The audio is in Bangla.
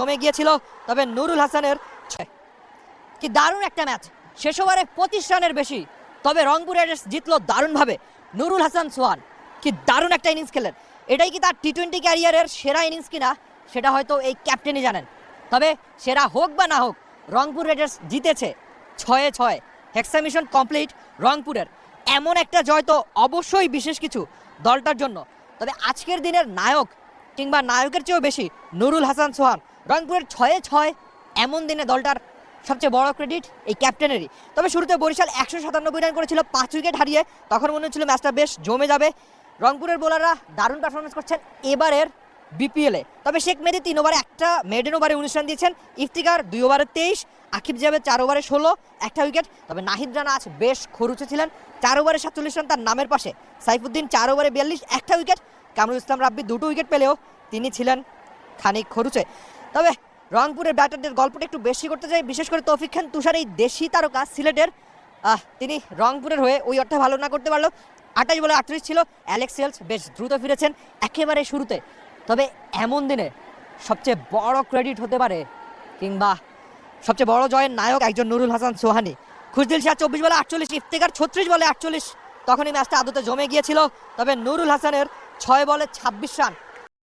জমে গিয়েছিল, তবে নুরুল হাসানের কি দারুণ একটা ম্যাচ। শেষ ওভারে 25 রানের বেশি, তবে রংপুর রাইডার্স জিতলো দারুণভাবে। নুরুল হাসান সোহান কি দারুণ একটা ইনিংস খেলেন। এটাই কি তার টি-20 ক্যারিয়ারের সেরা ইনিংস কিনা সেটা হয়তো এই ক্যাপ্টেনই জানেন। তবে সেরা হোক বা না হোক, রংপুর রাইডার্স জিতেছে 6-6। হেক্সা মিশন কমপ্লিট রংপুরের। এমন একটা জয় তো অবশ্যই বিশেষ কিছু দলটার জন্য। তবে আজকের দিনের নায়ক কিংবা নায়কের চেয়েও বেশি নুরুল হাসান সোহান। রংপুরের 6-6 এমন দিনে দলটার সবচেয়ে বড় ক্রেডিট এই ক্যাপ্টেনেরই। তবে শুরুতে বরিশাল 197 রান করেছিল 5 উইকেট হারিয়ে, তখন মনে হচ্ছিল ম্যাচটা বেশ জমে যাবে। রংপুরের বোলাররা দারুণ পারফরমেন্স করছেন এবারের বিপিএলে। তবে শেখ মেহেদী 3 ওভারে একটা, মেডেন ওভারে 19 রান দিয়েছেন। ইফতিকার 2 ওভারে 23, আকিব জাভেদ 4 ওভারে 16, একটা উইকেট। তবে নাহিদ রানা আজ বেশ খরুচে ছিলেন, 4 ওভারে 47 রান তার নামের পাশে। সাইফুদ্দিন 4 ওভারে 42, একটা উইকেট। কামরুল ইসলাম রাব্বি 2টো উইকেট পেলেও তিনি ছিলেন খানিক খরুচে। তবে রংপুরের ব্যাটারদের গল্পটা একটু বেশি করতে চাই, বিশেষ করে তৌফিক খান তুষার, এই দেশি তারকা সিলেটের। তিনি রংপুরের হয়ে ওই অর্থে ভালো না করতে পারলো। 28 বলে 38 ছিল। অ্যালেক্স হেলস বেশ দ্রুত ফিরেছেন একেবারে শুরুতে। তবে এমন দিনে সবচেয়ে বড় ক্রেডিট হতে পারে কিংবা সবচেয়ে বড় জয়ের নায়ক একজন নুরুল হাসান সোহানি। খুশদিল শাহ 24 বলে 48, ইফতেখার 36 বলে 48। তখনই ম্যাচটা আদতে জমে গিয়েছিল। তবে নুরুল হাসানের 6 বলে 26 রান